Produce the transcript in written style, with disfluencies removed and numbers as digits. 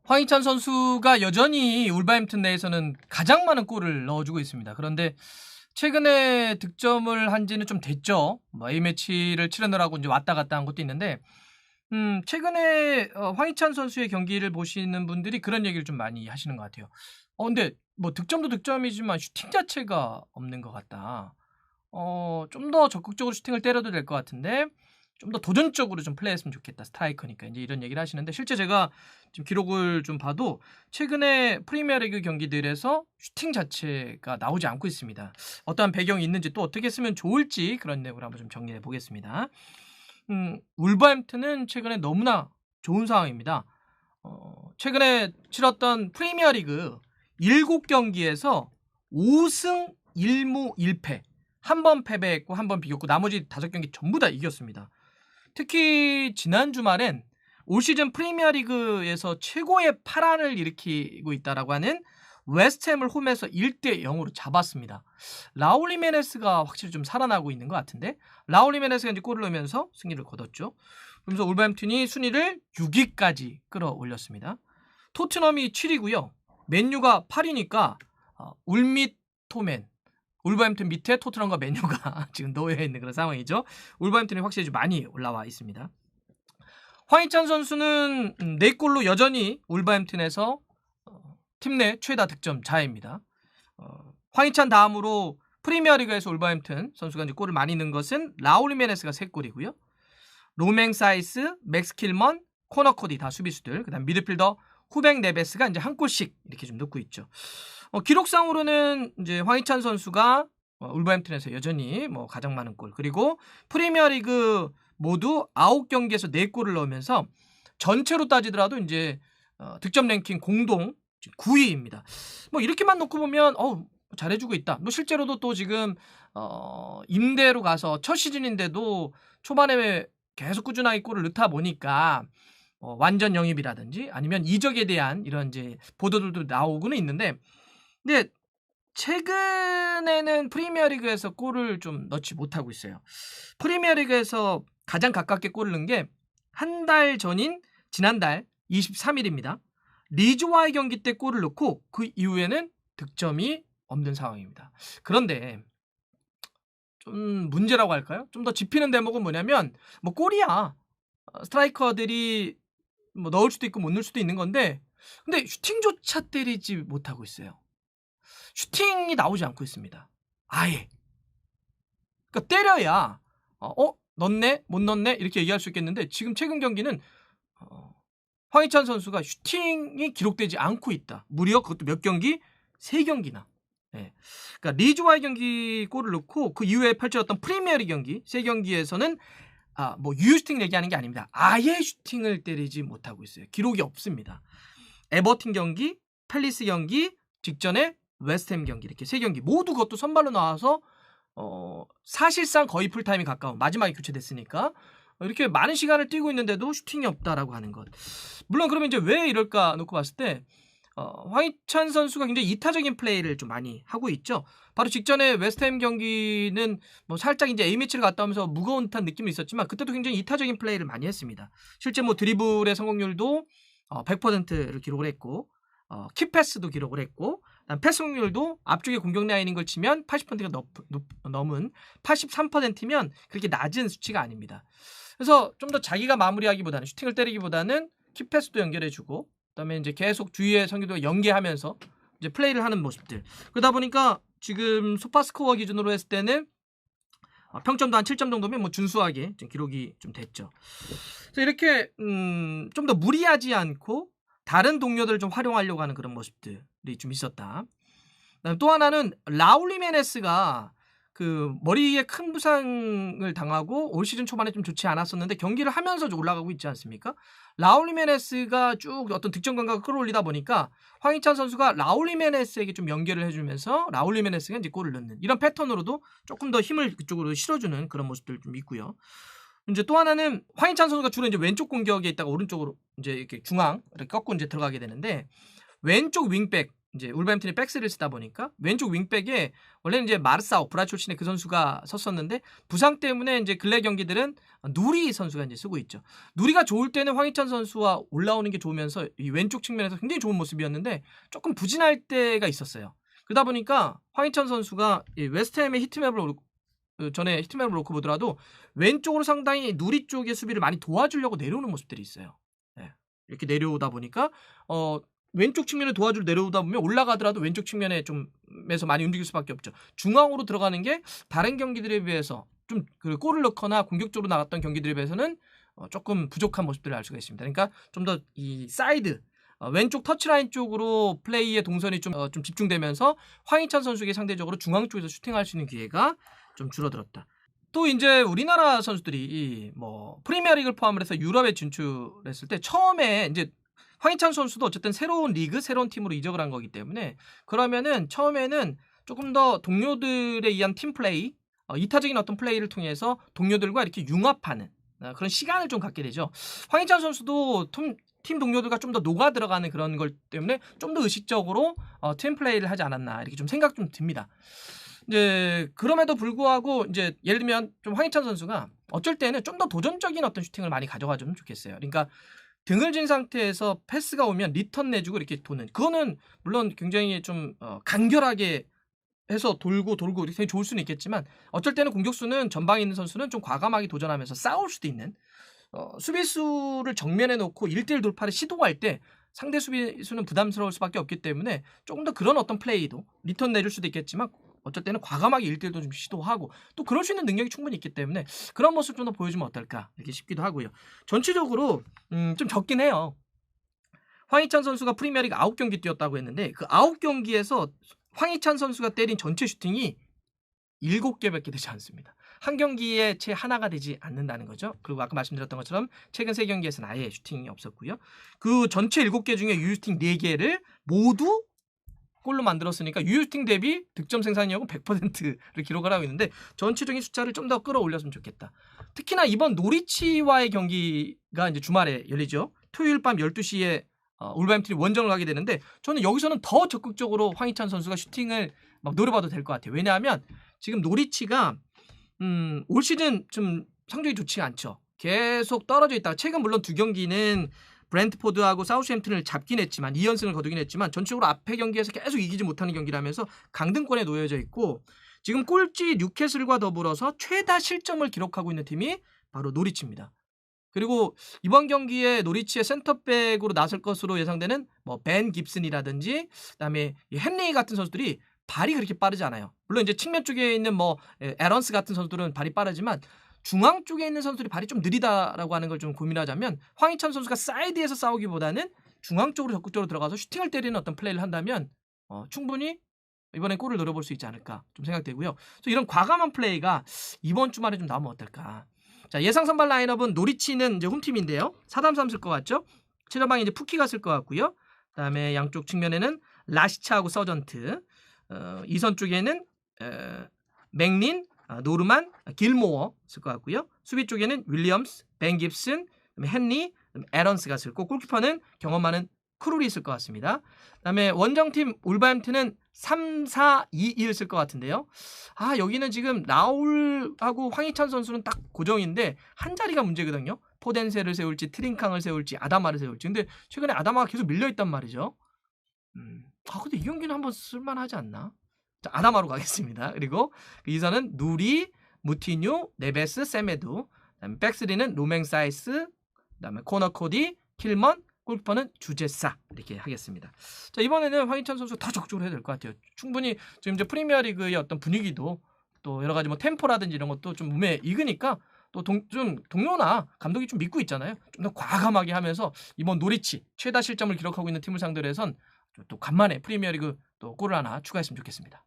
황희찬 선수가 여전히 울버햄튼 내에서는 가장 많은 골을 넣어주고 있습니다. 그런데 최근에 득점을 한 지는 좀 됐죠. A매치를 치르느라고 이제 왔다 갔다 한 것도 있는데, 최근에 황희찬 선수의 경기를 보시는 분들이 그런 얘기를 좀 많이 하시는 것 같아요. 근데 뭐 득점도 득점이지만 슈팅 자체가 없는 것 같다. 좀 더 적극적으로 슈팅을 때려도 될 것 같은데, 좀 더 도전적으로 좀 플레이했으면 좋겠다. 스트라이커니까 이제 이런 얘기를 하시는데, 실제 제가 지금 기록을 좀 봐도 최근에 프리미어리그 경기들에서 슈팅 자체가 나오지 않고 있습니다. 어떠한 배경이 있는지 또 어떻게 쓰면 좋을지 그런 내용을 한번 좀 정리해 보겠습니다. 울버햄튼은 최근에 너무나 좋은 상황입니다. 최근에 치렀던 프리미어리그 7경기에서 5승 1무 1패. 한 번 패배했고 한 번 비겼고 나머지 5경기 전부 다 이겼습니다. 특히 지난 주말엔 올 시즌 프리미어리그에서 최고의 파란을 일으키고 있다라고 하는 웨스트햄을 홈에서 1대 0으로 잡았습니다. 라울 히메네스가 확실히 좀 살아나고 있는 것 같은데, 라울 히메네스가 이제 골을 넣으면서 승리를 거뒀죠. 그러면서 울버햄튼이 순위를 6위까지 끌어올렸습니다. 토트넘이 7위고요. 맨유가 8위니까 울밋 토맨, 울버햄튼 밑에 토트넘과 맨유가 지금 놓여 있는 그런 상황이죠. 울버햄튼이 확실히 좀 많이 올라와 있습니다. 황희찬 선수는 4골로 여전히 울버햄튼에서 팀 내 최다 득점자입니다. 황희찬 다음으로 프리미어리그에서 울버햄튼 선수가 이제 골을 많이 넣은 것은 라울 히메네스가 3골이고요. 로맹 사이스, 맥스 킬먼, 코너 코디 다 수비수들, 그다음 미드필더 후백 네베스가 이제 한 골씩 이렇게 좀 넣고 있죠. 기록상으로는 이제 황희찬 선수가 울버햄튼에서 여전히 뭐 가장 많은 골, 그리고 프리미어리그 모두 9경기에서 4골을 넣으면서 전체로 따지더라도 이제 득점 랭킹 공동 9위입니다. 뭐 이렇게만 놓고 보면 잘해주고 있다. 뭐 실제로도 또 지금 임대로 가서 첫 시즌인데도 초반에 계속 꾸준하게 골을 넣다 보니까 완전 영입이라든지 아니면 이적에 대한 이런 이제 보도들도 나오고는 있는데, 근데 최근에는 프리미어리그에서 골을 좀 넣지 못하고 있어요. 프리미어리그에서 가장 가깝게 골을 넣은 게 한 달 전인 지난달 23일입니다. 리즈와의 경기 때 골을 넣고 그 이후에는 득점이 없는 상황입니다. 그런데 좀 문제라고 할까요? 좀 더 짚히는 대목은 뭐냐면, 뭐 골이야. 스트라이커들이 뭐 넣을 수도 있고 못 넣을 수도 있는 건데, 근데 슈팅조차 때리지 못하고 있어요. 슈팅이 나오지 않고 있습니다. 아예. 그러니까 때려야 넣네? 못 넣네? 이렇게 얘기할 수 있겠는데, 지금 최근 경기는 황희찬 선수가 슈팅이 기록되지 않고 있다. 무려 그것도 몇 경기? 3경기나. 네. 그러니까 리즈와의 경기 골을 넣고 그 이후에 펼쳐졌던 프리미어리그 경기 3경기에서는 뭐 유효슈팅 얘기하는 게 아닙니다. 아예 슈팅을 때리지 못하고 있어요. 기록이 없습니다. 에버튼 경기, 팰리스 경기, 직전에 웨스트햄 경기, 이렇게 3경기 모두 그것도 선발로 나와서 사실상 거의 풀타임이 가까운, 마지막에 교체됐으니까 이렇게 많은 시간을 뛰고 있는데도 슈팅이 없다라고 하는 것. 물론 그러면 이제 왜 이럴까 놓고 봤을 때 황희찬 선수가 굉장히 이타적인 플레이를 좀 많이 하고 있죠. 바로 직전에 웨스트햄 경기는 뭐 살짝 이제 A매치를 갔다 오면서 무거운 듯한 느낌이 있었지만, 그때도 굉장히 이타적인 플레이를 많이 했습니다. 실제 뭐 드리블의 성공률도 100%를 기록을 했고, 킥패스도 기록을 했고, 패스 확률도 앞쪽에 공격 라인인 걸 치면 80%가 넘은 83%면 그렇게 낮은 수치가 아닙니다. 그래서 좀 더 자기가 마무리하기보다는, 슈팅을 때리기보다는 킥패스도 연결해주고, 그다음에 이제 계속 주위의 선수들과 연계하면서 이제 플레이를 하는 모습들. 그러다 보니까 지금 소파스코어 기준으로 했을 때는 평점도 한 7점 정도면 뭐 준수하게 좀 기록이 좀 됐죠. 그래서 이렇게 좀 더 무리하지 않고 다른 동료들을 좀 활용하려고 하는 그런 모습들이 좀 있었다. 그다음에 또 하나는 라울 히메네스가 그 머리에 큰 부상을 당하고 올 시즌 초반에 좀 좋지 않았었는데 경기를 하면서 좀 올라가고 있지 않습니까? 라울 히메네스가 쭉 어떤 득점 감각을 끌어올리다 보니까 황희찬 선수가 라울 히메네스에게 좀 연결을 해주면서 라울 히메네스가 이제 골을 넣는 이런 패턴으로도 조금 더 힘을 그쪽으로 실어주는 그런 모습들 좀 있고요. 이제 또 하나는 황희찬 선수가 주로 이제 왼쪽 공격에 있다가 오른쪽으로 이제 이렇게 중앙 이렇게 꺾고 이제 들어가게 되는데, 왼쪽 윙백 이제 울버햄튼이 백스를 쓰다 보니까 왼쪽 윙백에 원래는 이제 마르사오 브라 출신의 그 선수가 섰었는데 부상 때문에 이제 근래 경기들은 누리 선수가 이제 쓰고 있죠. 누리가 좋을 때는 황희찬 선수와 올라오는 게 좋으면서 이 왼쪽 측면에서 굉장히 좋은 모습이었는데 조금 부진할 때가 있었어요. 그러다 보니까 황희찬 선수가 이 웨스트햄의 히트맵을 전에 히트맵을 놓고 보더라도 왼쪽으로 상당히 누리 쪽의 수비를 많이 도와주려고 내려오는 모습들이 있어요. 예. 이렇게 내려오다 보니까 왼쪽 측면에 도와주려 내려오다 보면 올라가더라도 왼쪽 측면에 좀에서 많이 움직일 수밖에 없죠. 중앙으로 들어가는 게 다른 경기들에 비해서 좀 골을 넣거나 공격적으로 나갔던 경기들에 비해서는 조금 부족한 모습들을 알 수가 있습니다. 그러니까 좀 더 이 사이드 왼쪽 터치라인 쪽으로 플레이의 동선이 좀 집중되면서 황희찬 선수에게 상대적으로 중앙 쪽에서 슈팅할 수 있는 기회가 좀 줄어들었다. 또 이제 우리나라 선수들이 뭐 프리미어리그를 포함을 해서 유럽에 진출했을 때 처음에 이제 황희찬 선수도 어쨌든 새로운 리그, 새로운 팀으로 이적을 한 거기 때문에 그러면은 처음에는 조금 더 동료들에 의한 팀 플레이, 이타적인 어떤 플레이를 통해서 동료들과 이렇게 융합하는 그런 시간을 좀 갖게 되죠. 황희찬 선수도 팀 동료들과 좀 더 녹아 들어가는 그런 걸 때문에 좀 더 의식적으로 팀 플레이를 하지 않았나 이렇게 좀 생각 좀 듭니다. 이제 그럼에도 불구하고 이제 예를 들면 좀 황희찬 선수가 어쩔 때는 좀 더 도전적인 어떤 슈팅을 많이 가져가주면 좋겠어요. 그러니까 등을 진 상태에서 패스가 오면 리턴 내주고 이렇게 도는 그거는 물론 굉장히 좀 간결하게 해서 돌고 굉장히 좋을 수는 있겠지만 어쩔 때는 공격수는 전방에 있는 선수는 좀 과감하게 도전하면서 싸울 수도 있는 수비수를 정면에 놓고 1대1 돌파를 시도할 때 상대 수비수는 부담스러울 수밖에 없기 때문에 조금 더 그런 어떤 플레이도 리턴 내줄 수도 있겠지만 어쩔 때는 과감하게 1대1도 좀 시도하고 또 그럴 수 있는 능력이 충분히 있기 때문에 그런 모습 좀 더 보여주면 어떨까 이렇게 싶기도 하고요. 전체적으로 좀 적긴 해요. 황희찬 선수가 프리미어리그 9경기 뛰었다고 했는데 그 9경기에서 황희찬 선수가 때린 전체 슈팅이 7개밖에 되지 않습니다. 한 경기에 채 하나가 되지 않는다는 거죠. 그리고 아까 말씀드렸던 것처럼 최근 3경기에서는 아예 슈팅이 없었고요. 그 전체 7개 중에 유효슈팅 4개를 모두 골로 만들었으니까 유효슈팅 대비 득점 생산력은 100%를 기록을 하고 있는데 전체적인 숫자를 좀 더 끌어올렸으면 좋겠다. 특히나 이번 노리치와의 경기가 이제 주말에 열리죠. 토요일 밤 12시에 울버햄튼이 원정을 가게 되는데 저는 여기서는 더 적극적으로 황희찬 선수가 슈팅을 막 노려봐도 될 것 같아요. 왜냐하면 지금 노리치가 올 시즌 좀 성적이 좋지가 않죠. 계속 떨어져 있다가 최근 물론 2경기는 브랜트포드하고 사우스햄튼을 잡긴 했지만 2연승을 거두긴 했지만 전체적으로 앞에 경기에서 계속 이기지 못하는 경기라면서 강등권에 놓여져 있고 지금 꼴찌 뉴캐슬과 더불어서 최다 실점을 기록하고 있는 팀이 바로 노리치입니다. 그리고 이번 경기에 노리치의 센터백으로 나설 것으로 예상되는 뭐 벤 깁슨이라든지 그다음에 헨리 같은 선수들이 발이 그렇게 빠르지 않아요. 물론 이제 측면 쪽에 있는 뭐 에런스 같은 선수들은 발이 빠르지만 중앙 쪽에 있는 선수들이 발이 좀 느리다라고 하는 걸 좀 고민하자면 황희찬 선수가 사이드에서 싸우기보다는 중앙 쪽으로 적극적으로 들어가서 슈팅을 때리는 어떤 플레이를 한다면 충분히 이번에 골을 노려볼 수 있지 않을까 좀 생각되고요. 그래서 이런 과감한 플레이가 이번 주말에 좀 나오면 어떨까. 자, 예상 선발 라인업은 노리치는 이제 홈팀인데요. 사담삼 쓸 것 같죠? 최전방에 이제 푸키가 쓸 것 같고요. 그다음에 양쪽 측면에는 라시차하고 서전트. 2선 쪽에는 맥린, 노르만, 길모어 쓸 것 같고요. 수비 쪽에는 윌리엄스, 벤 깁슨, 헨리, 에런스가 쓸 거고 골키퍼는 경험 많은 크룰이 쓸 것 같습니다. 그다음에 원정팀 울버햄튼은 3-4-2-1 쓸 것 같은데요. 여기는 지금 라울하고 황희찬 선수는 딱 고정인데 한 자리가 문제거든요. 포덴세를 세울지 트링캉을 세울지 아다마를 세울지. 근데 최근에 아다마가 계속 밀려있단 말이죠. 근데 이 경기는 한번 쓸만하지 않나? 자, 아다마로 가겠습니다. 그리고 그 2선은 누리, 무티뉴, 네베스, 세메두. 그다음에 백스리는 로맹사이스, 그다음에 코너 코디, 킬먼, 골키퍼는 주제사 이렇게 하겠습니다. 자, 이번에는 황희찬 선수 더 적극적으로 해야 될 것 같아요. 충분히 지금 이제 프리미어리그의 어떤 분위기도 또 여러 가지 뭐 템포라든지 이런 것도 좀 몸에 익으니까 또 좀 동료나 감독이 좀 믿고 있잖아요. 좀 더 과감하게 하면서 이번 노리치 최다 실점을 기록하고 있는 팀을 상대로 해선 또 간만에 프리미어리그 또 골을 하나 추가했으면 좋겠습니다.